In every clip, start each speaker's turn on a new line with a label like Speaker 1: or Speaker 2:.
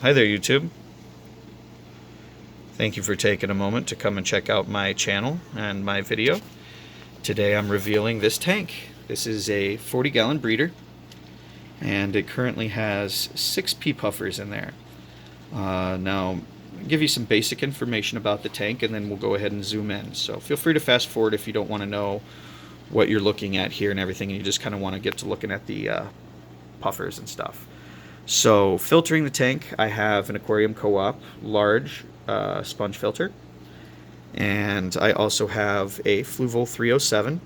Speaker 1: Hi there, YouTube. Thank you for taking a moment to come and check out my channel and my video. Today I'm revealing this tank. This is a 40-gallon breeder, and it currently has 6 Pea Puffers in there. Now, I'll give you some basic information about the tank, and then we'll go ahead and zoom in. So feel free to fast forward if you don't want to know what you're looking at here and everything, and you just kind of want to get to looking at the puffers and stuff. So, filtering the tank, I have an Aquarium Co-op large sponge filter, and I also have a Fluval 307.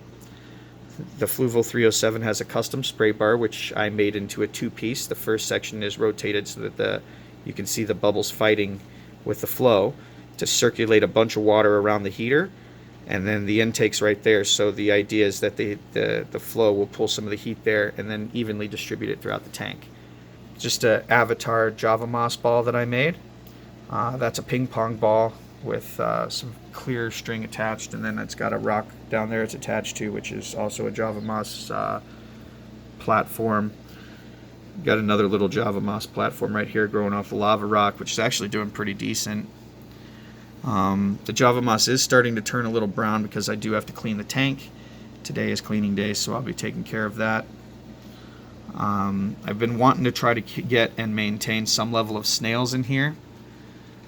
Speaker 1: The Fluval 307 has a custom spray bar, which I made into a 2-piece. The first section is rotated so that you can see the bubbles fighting with the flow to circulate a bunch of water around the heater, and then the intake's right there. So the idea is that the flow will pull some of the heat there and then evenly distribute it throughout the tank. Just an Avatar Java Moss ball that I made. That's a ping pong ball with some clear string attached, and then it's got a rock down there it's attached to, which is also a Java Moss platform. Got another little Java Moss platform right here growing off the lava rock, which is actually doing pretty decent. The Java Moss is starting to turn a little brown because I do have to clean the tank. Today is cleaning day, so I'll be taking care of that. I've been wanting to try to get and maintain some level of snails in here.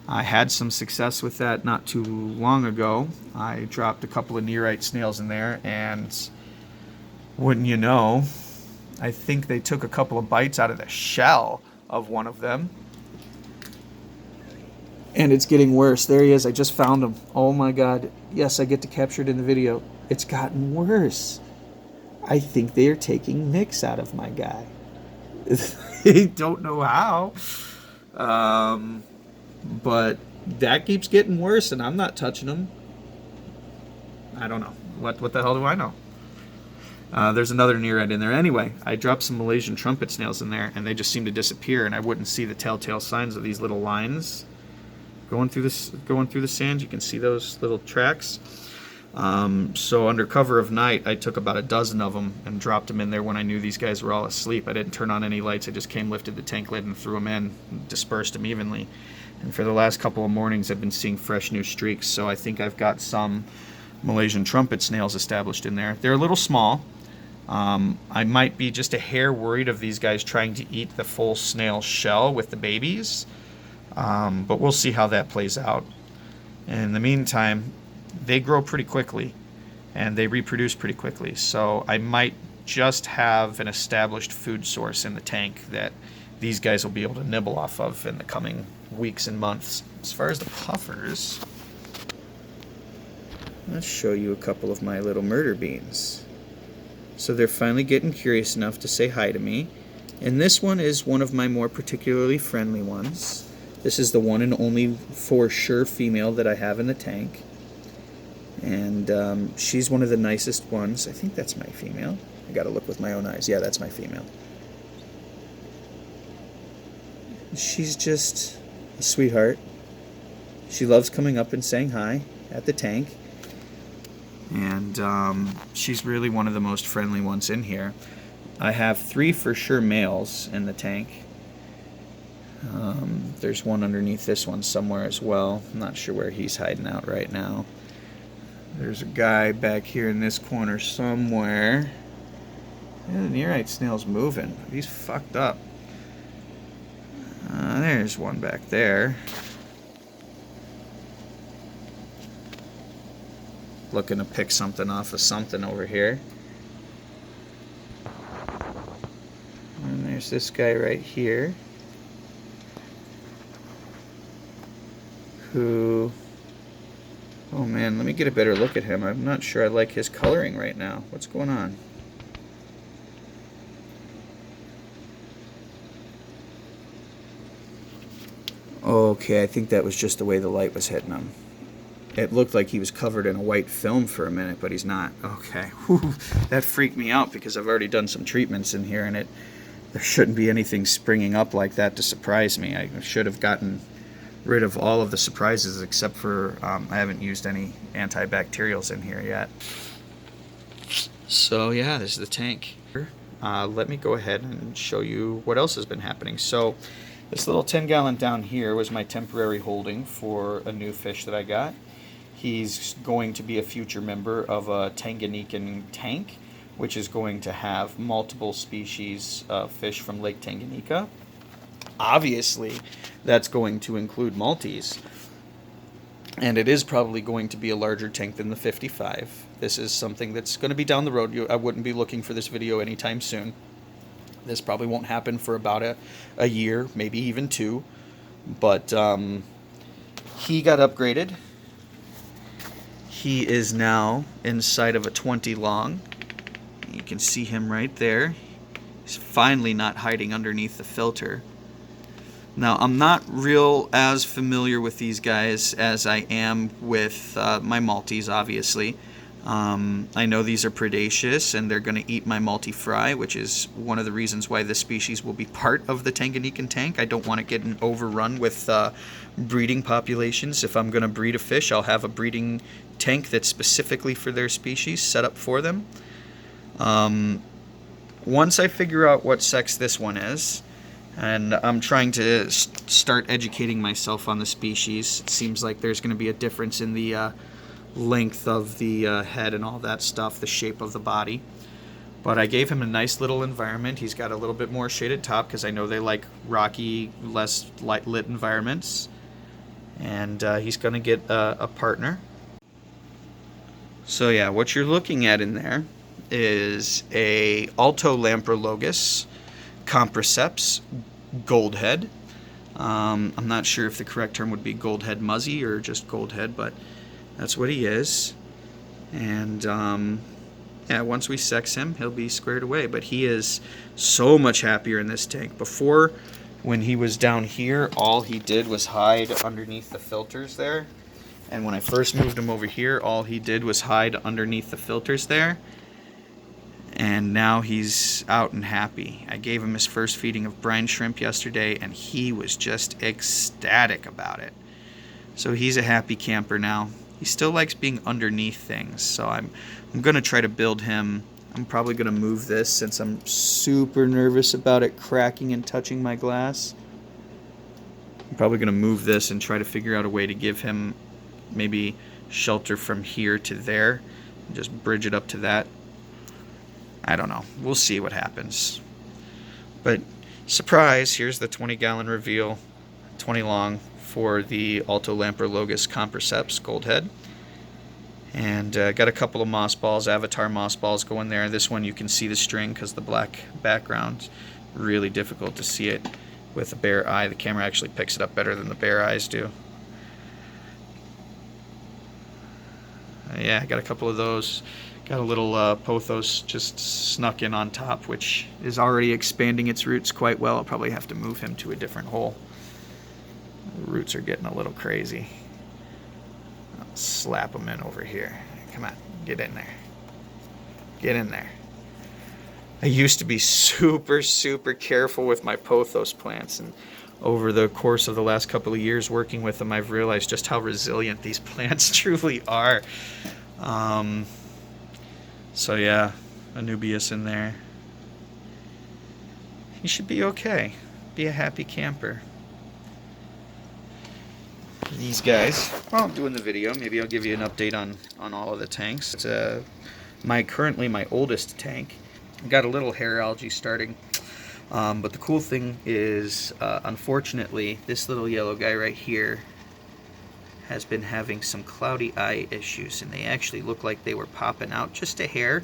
Speaker 1: I had some success with that not too long ago. I dropped a couple of nearite snails in there, and wouldn't you know, I think they took a couple of bites out of the shell of one of them. And it's getting worse. There he is. I just found him. Oh my god. Yes, I get to capture it in the video. It's gotten worse. I think they are taking nicks out of my guy. I don't know how. But that keeps getting worse, and I'm not touching them. I don't know. What the hell do I know? There's another nearite in there. Anyway, I dropped some Malaysian trumpet snails in there, and they just seem to disappear, and I wouldn't see the telltale signs of these little lines going through the sand. You can see those little tracks. So under cover of night, I took about a dozen of them and dropped them in there when I knew these guys were all asleep. I didn't turn on any lights. I just lifted the tank lid and threw them in, dispersed them evenly. And for the last couple of mornings, I've been seeing fresh new streaks. So I think I've got some Malaysian trumpet snails established in there. They're a little small. I might be just a hair worried of these guys trying to eat the full snail shell with the babies. But we'll see how that plays out. And in the meantime, they grow pretty quickly and they reproduce pretty quickly. So I might just have an established food source in the tank that these guys will be able to nibble off of in the coming weeks and months. As far as the puffers, let's show you a couple of my little murder beans. So they're finally getting curious enough to say hi to me. And this one is one of my more particularly friendly ones. This is the one and only for sure female that I have in the tank. And she's one of the nicest ones. I think that's my female. I gotta look with my own eyes. Yeah, that's my female. She's just a sweetheart. She loves coming up and saying hi at the tank. And she's really one of the most friendly ones in here. I have 3 for sure males in the tank. There's one underneath this one somewhere as well. I'm not sure where he's hiding out right now. There's a guy back here in this corner somewhere. Yeah, the nearite snail's moving. He's fucked up. There's one back there. Looking to pick something off of something over here. And there's this guy right here, who... Oh man, let me get a better look at him. I'm not sure I like his coloring right now. What's going on? Okay, I think that was just the way the light was hitting him. It looked like he was covered in a white film for a minute, but he's not. Okay, whew, that freaked me out because I've already done some treatments in here, and there shouldn't be anything springing up like that to surprise me. I should have gotten rid of all of the surprises except for I haven't used any antibacterials in here yet. So yeah, this is the tank. Let me go ahead and show you what else has been happening. So This little 10-gallon down here was my temporary holding for a new fish that I got. He's going to be a future member of a Tanganyikan tank, which is going to have multiple species of fish from Lake Tanganyika. Obviously, that's going to include Maltese. And it is probably going to be a larger tank than the 55. This is something that's going to be down the road. I wouldn't be looking for this video anytime soon. This probably won't happen for about a year, maybe even 2. But he got upgraded. He is now inside of a 20 long. You can see him right there. He's finally not hiding underneath the filter. Now, I'm not real as familiar with these guys as I am with my Maltese, obviously. I know these are predaceous and they're going to eat my multi fry, which is one of the reasons why this species will be part of the Tanganyikan tank. I don't want to get overrun with breeding populations. If I'm going to breed a fish, I'll have a breeding tank that's specifically for their species set up for them. Once I figure out what sex this one is, and I'm trying to start educating myself on the species. It seems like there's going to be a difference in the length of the head and all that stuff, the shape of the body. But I gave him a nice little environment. He's got a little bit more shaded top because I know they like rocky, less light lit environments. And he's going to get a partner. So yeah, what you're looking at in there is a Altolamprologus Compriceps Goldhead. I'm not sure if the correct term would be Goldhead Muzzy or just Goldhead, but that's what he is. And yeah, once we sex him, he'll be squared away. But he is so much happier in this tank. Before, when he was down here, all he did was hide underneath the filters there. And when I first moved him over here, all he did was hide underneath the filters there. And now he's out and happy. I gave him his first feeding of brine shrimp yesterday, and he was just ecstatic about it. So he's a happy camper now. He still likes being underneath things, so I'm going to try to build him. I'm probably going to move this since I'm super nervous about it cracking and touching my glass. I'm probably going to move this and try to figure out a way to give him maybe shelter from here to there. Just bridge it up to that. I don't know. We'll see what happens. But surprise, here's the 20-gallon reveal, 20 long, for the Altolamprologus Compriceps Goldhead. And got a couple of moss balls, avatar moss balls going there. This one you can see the string because the black background. Really difficult to see it with a bare eye. The camera actually picks it up better than the bare eyes do. Yeah, I got a couple of those. Got a little pothos just snuck in on top, which is already expanding its roots quite well. I'll probably have to move him to a different hole. The roots are getting a little crazy. I'll slap him in over here. Come on, get in there. Get in there. I used to be super, super careful with my pothos plants, and over the course of the last couple of years working with them, I've realized just how resilient these plants truly are. So yeah, Anubias in there. He should be okay. Be a happy camper. These guys, while I'm doing the video, maybe I'll give you an update on all of the tanks. It's currently my oldest tank. Got a little hair algae starting. But the cool thing is, unfortunately, this little yellow guy right here has been having some cloudy eye issues, and they actually look like they were popping out just a hair,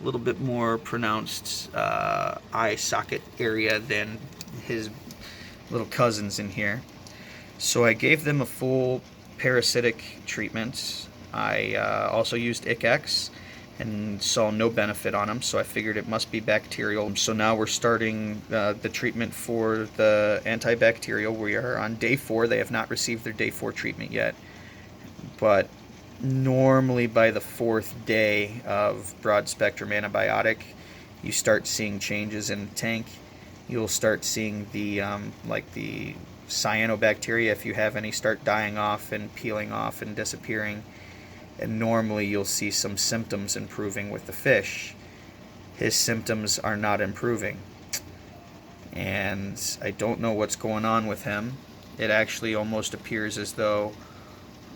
Speaker 1: a little bit more pronounced eye socket area than his little cousins in here. So I gave them a full parasitic treatment. I also used ICX and saw no benefit on them, so I figured it must be bacterial. So now we're starting the treatment for the antibacterial. We are on day 4. They have not received their day 4 treatment yet, but normally by the 4th day of broad spectrum antibiotic, you start seeing changes in the tank. You'll start seeing the like the cyanobacteria, if you have any, start dying off and peeling off and disappearing. And normally you'll see some symptoms improving with the fish. His symptoms are not improving. and I don't know what's going on with him. It actually almost appears as though,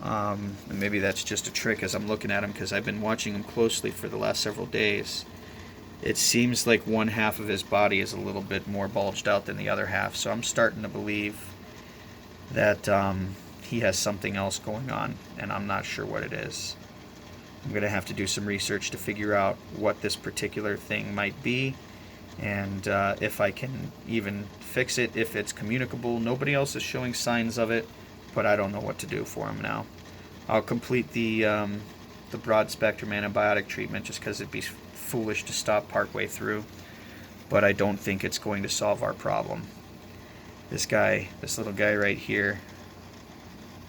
Speaker 1: and maybe that's just a trick as I'm looking at him, because I've been watching him closely for the last several days. It seems like one half of his body is a little bit more bulged out than the other half, so I'm starting to believe that he has something else going on, and I'm not sure what it is. I'm going to have to do some research to figure out what this particular thing might be, and if I can even fix it, if it's communicable. Nobody else is showing signs of it, but I don't know what to do for him now. I'll complete the broad spectrum antibiotic treatment just because it'd be foolish to stop partway through, but I don't think it's going to solve our problem. This little guy right here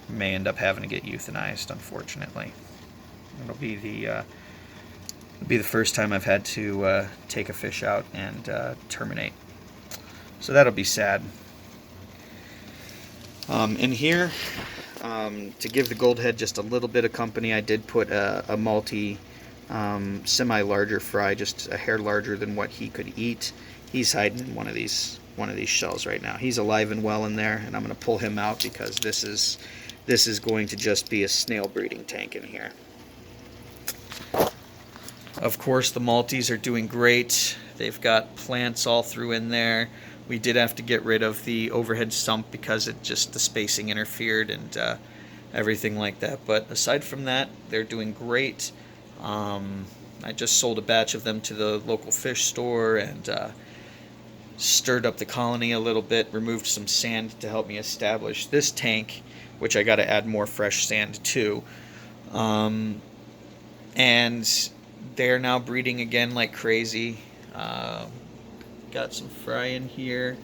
Speaker 1: may end up having to get euthanized, unfortunately. It'll be the first time I've had to take a fish out and terminate. So that'll be sad. In here, to give the Goldhead just a little bit of company, I did put a multi semi-larger fry, just a hair larger than what he could eat. He's hiding in one of these shells right now. He's alive and well in there, and I'm going to pull him out because this is going to just be a snail breeding tank in here. Of course, the multis are doing great. They've got plants all through in there. We did have to get rid of the overhead sump because the spacing interfered and everything like that. But aside from that, they're doing great. I just sold a batch of them to the local fish store and stirred up the colony a little bit, removed some sand to help me establish this tank, which I got to add more fresh sand to. And they're now breeding again like crazy. Got some fry in here.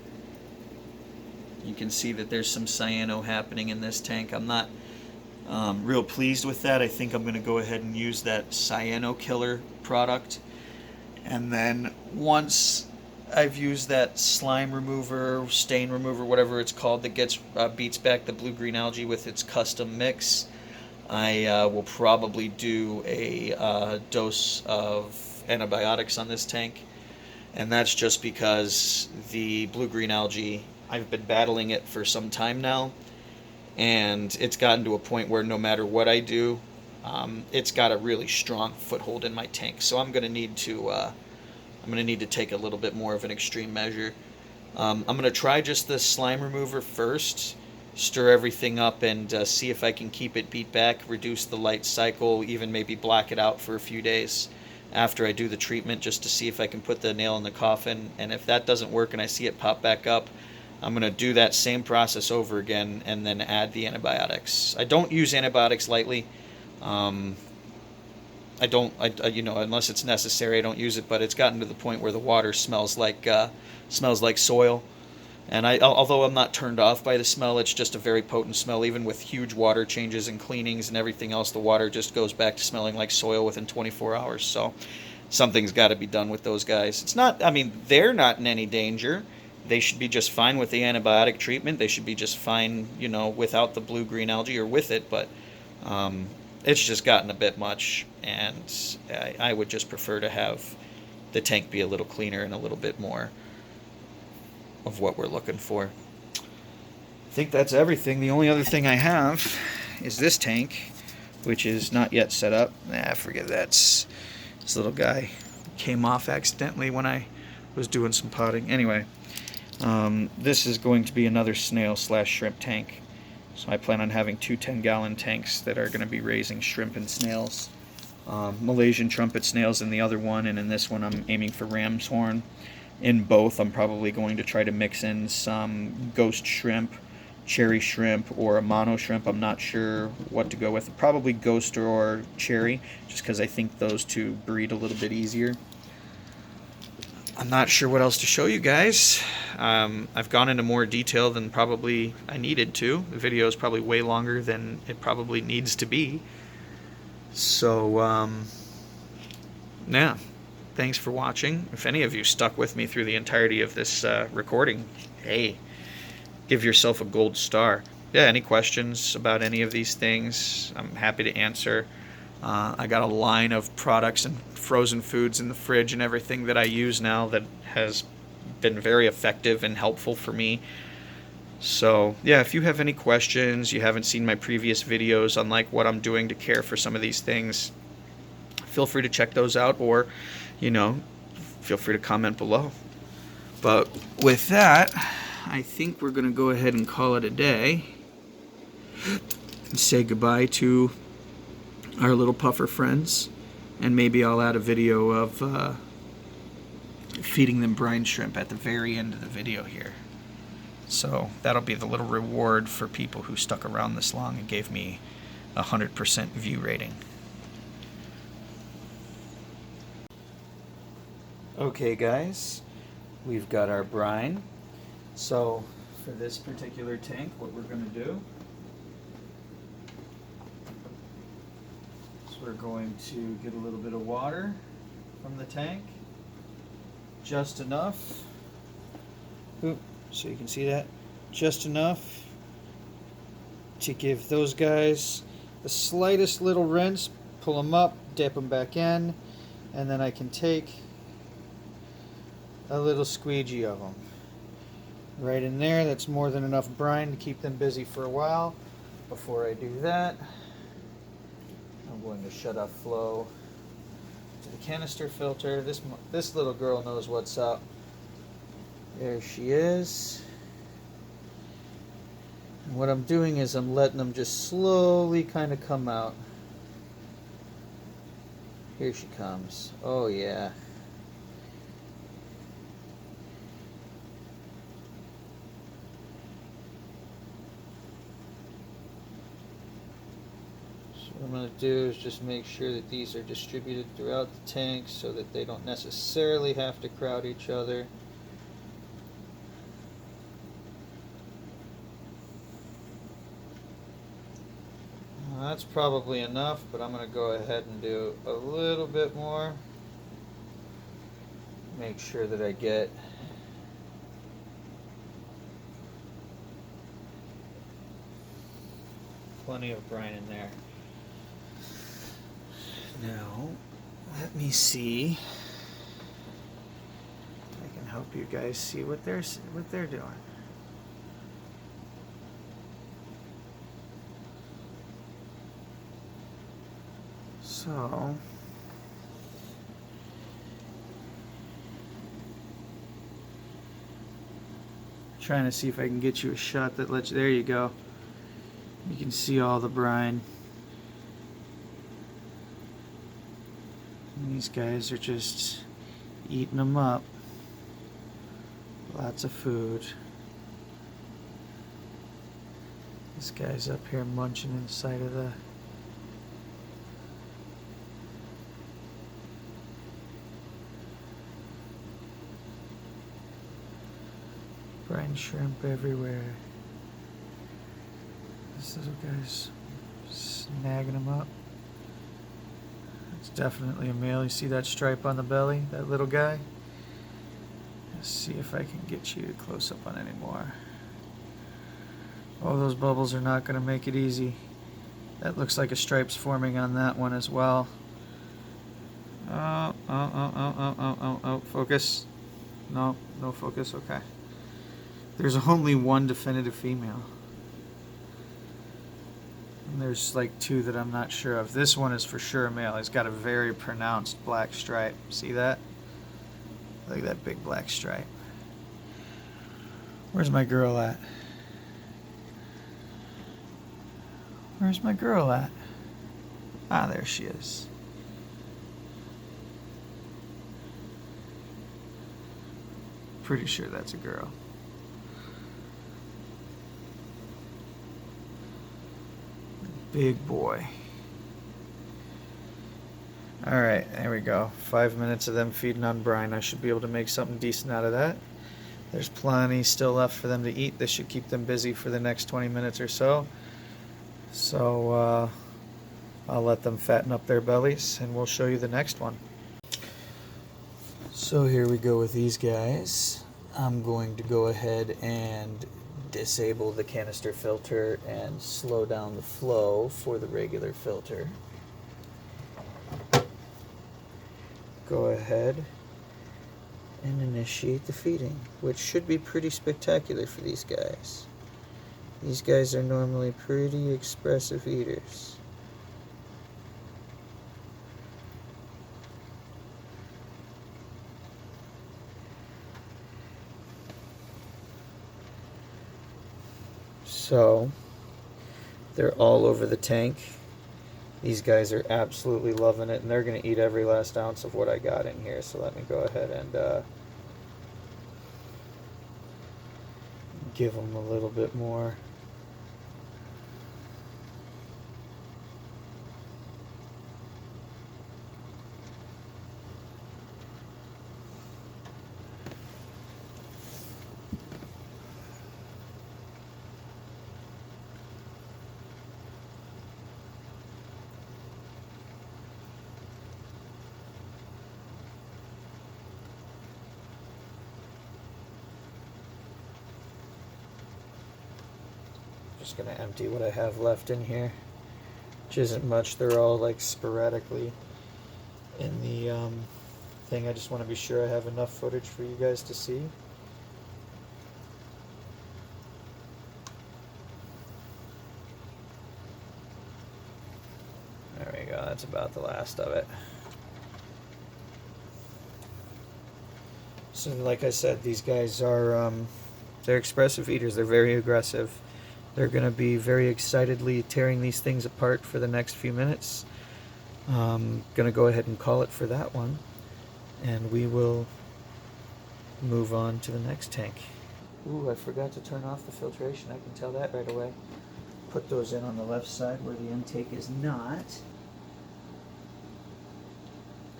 Speaker 1: You can see that there's some cyano happening in this tank. I'm not real pleased with that. I think I'm going to go ahead and use that cyano killer product. And then once I've used that slime remover, stain remover, whatever it's called, that beats back the blue-green algae with its custom mix, I will probably do a dose of antibiotics on this tank. And that's just because the blue-green algae, I've been battling it for some time now, and it's gotten to a point where no matter what I do, it's got a really strong foothold in my tank. So I'm going to need to take a little bit more of an extreme measure. I'm going to try just the slime remover first, stir everything up, and see if I can keep it beat back, reduce the light cycle, even maybe black it out for a few days after I do the treatment, just to see if I can put the nail in the coffin. And if that doesn't work and I see it pop back up, I'm going to do that same process over again and then add the antibiotics. I don't use antibiotics lightly. Unless it's necessary, I don't use it, but it's gotten to the point where the water smells like soil. And although I'm not turned off by the smell, it's just a very potent smell. Even with huge water changes and cleanings and everything else, the water just goes back to smelling like soil within 24 hours. So something's got to be done with those guys. They're not in any danger. They should be just fine with the antibiotic treatment. They should be just fine, without the blue-green algae or with it. But it's just gotten a bit much, and I would just prefer to have the tank be a little cleaner and a little bit more of what we're looking for. I think that's everything. The only other thing I have is this tank, which is not yet set up. Forget that. This little guy came off accidentally when I was doing some potting. Anyway, this is going to be another snail/shrimp tank. So I plan on having two 10-gallon tanks that are going to be raising shrimp and snails. Malaysian trumpet snails in the other one, and in this one I'm aiming for ram's horn. In both, I'm probably going to try to mix in some ghost shrimp, cherry shrimp, or a mono shrimp. I'm not sure what to go with. Probably ghost or cherry, just because I think those two breed a little bit easier. I'm not sure what else to show you guys. I've gone into more detail than probably I needed to. The video is probably way longer than it probably needs to be. So, yeah. Thanks for watching. If any of you stuck with me through the entirety of this recording, hey, give yourself a gold star. Yeah, any questions about any of these things, I'm happy to answer. I got a line of products and frozen foods in the fridge and everything that I use now that has been very effective and helpful for me. So yeah, if you have any questions, you haven't seen my previous videos on like what I'm doing to care for some of these things, feel free to check those out, or feel free to comment below. But with that, I think we're gonna go ahead and call it a day and say goodbye to our little puffer friends, and maybe I'll add a video of feeding them brine shrimp at the very end of the video here. So that'll be the little reward for people who stuck around this long and gave me 100% view rating. Okay guys, we've got our brine. So for this particular tank, what we're going to do is we're going to get a little bit of water from the tank, just enough. Oop. So you can see that, just enough to give those guys the slightest little rinse, pull them up, dip them back in, and then I can take a little squeegee of them right in there. That's more than enough brine to keep them busy for a while. Before I do that, I'm going to shut off flow to the canister filter. This little girl knows what's up. There she is. And what I'm doing is I'm letting them just slowly kind of come out. Here she comes. Oh yeah. So what I'm going to do is just make sure that these are distributed throughout the tank so that they don't necessarily have to crowd each other. That's probably enough, but I'm going to go ahead and do a little bit more. Make sure that I get plenty of brine in there. Now, let me see if I can help you guys see what they're doing. So, trying to see if I can get you a shot that lets you, there you go. You can see all the brine. And these guys are just eating them up. Lots of food. This guy's up here munching inside of the brine shrimp everywhere. This little guy's snagging them up. It's definitely a male. You see that stripe on the belly? That little guy? Let's see if I can get you close up on any more. Oh, those bubbles are not going to make it easy. That looks like a stripe's forming on that one as well. Oh, focus. No focus, okay. There's only one definitive female. And there's like two that I'm not sure of. This one is for sure a male. He's got a very pronounced black stripe. See that? Look at that big black stripe. Where's my girl at? Where's my girl at? Ah, there she is. Pretty sure that's a girl. Big boy. Alright, there we go. 5 minutes of them feeding on brine. I should be able to make something decent out of that. There's plenty still left for them to eat. This should keep them busy for the next 20 minutes or so. So I'll let them fatten up their bellies and we'll show you the next one. So here we go with these guys. I'm going to go ahead and disable the canister filter and slow down the flow for the regular filter. Go ahead and initiate the feeding, which should be pretty spectacular for these guys. These guys are normally pretty expressive eaters. So, they're all over the tank. These guys are absolutely loving it, and they're going to eat every last ounce of what I got in here. So let me go ahead and give them a little bit more. Just gonna empty what I have left in here, which isn't much. They're all like sporadically in the thing. I just want to be sure I have enough footage for you guys to see. There we go, that's about the last of it. So like I said, these guys are they're expressive eaters. They're very aggressive. They're going to be very excitedly tearing these things apart for the next few minutes. Going to go ahead and call it for that one, and we will move on to the next tank. Ooh, I forgot to turn off the filtration. I can tell that right away. Put those in on the left side where the intake is not.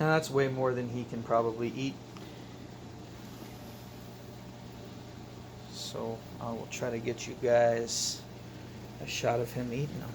Speaker 1: Now that's way more than he can probably eat. So I will try to get you guys a shot of him eating them.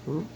Speaker 1: Ooh.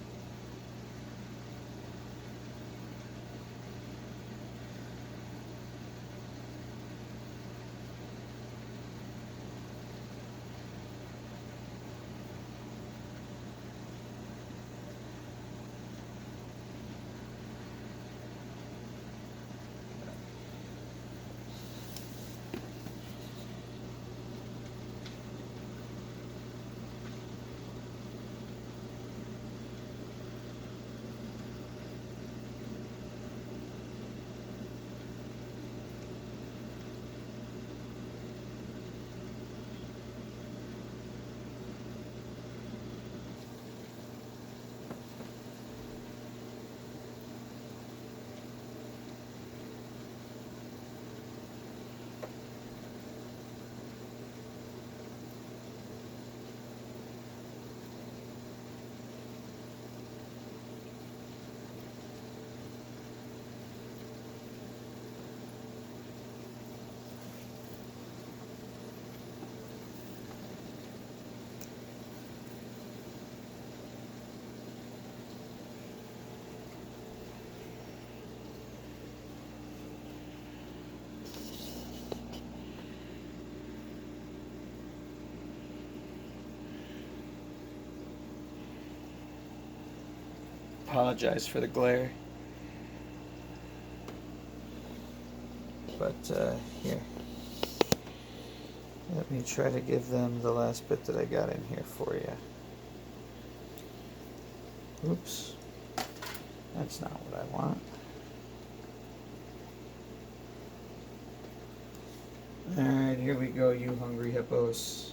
Speaker 1: Apologize for the glare. But here, let me try to give them the last bit that I got in here for you. Oops, that's not what I want. Alright, here we go, you hungry hippos.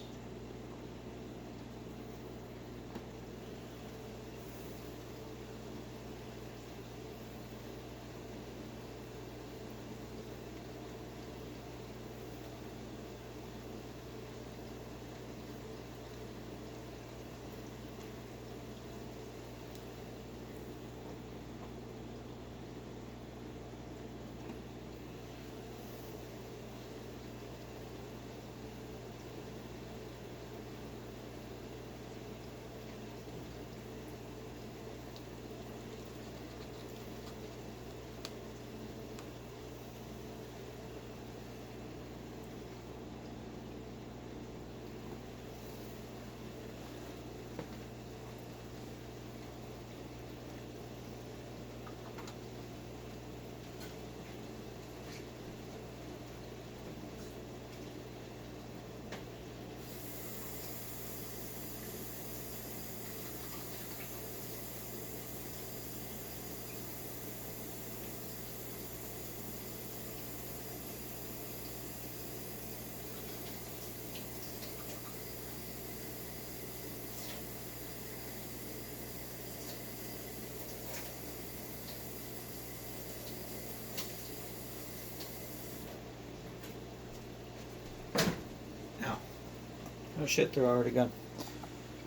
Speaker 1: Oh shit, they're already gone.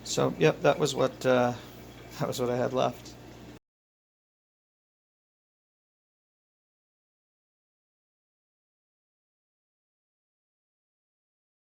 Speaker 1: So, yep, that was what I had left.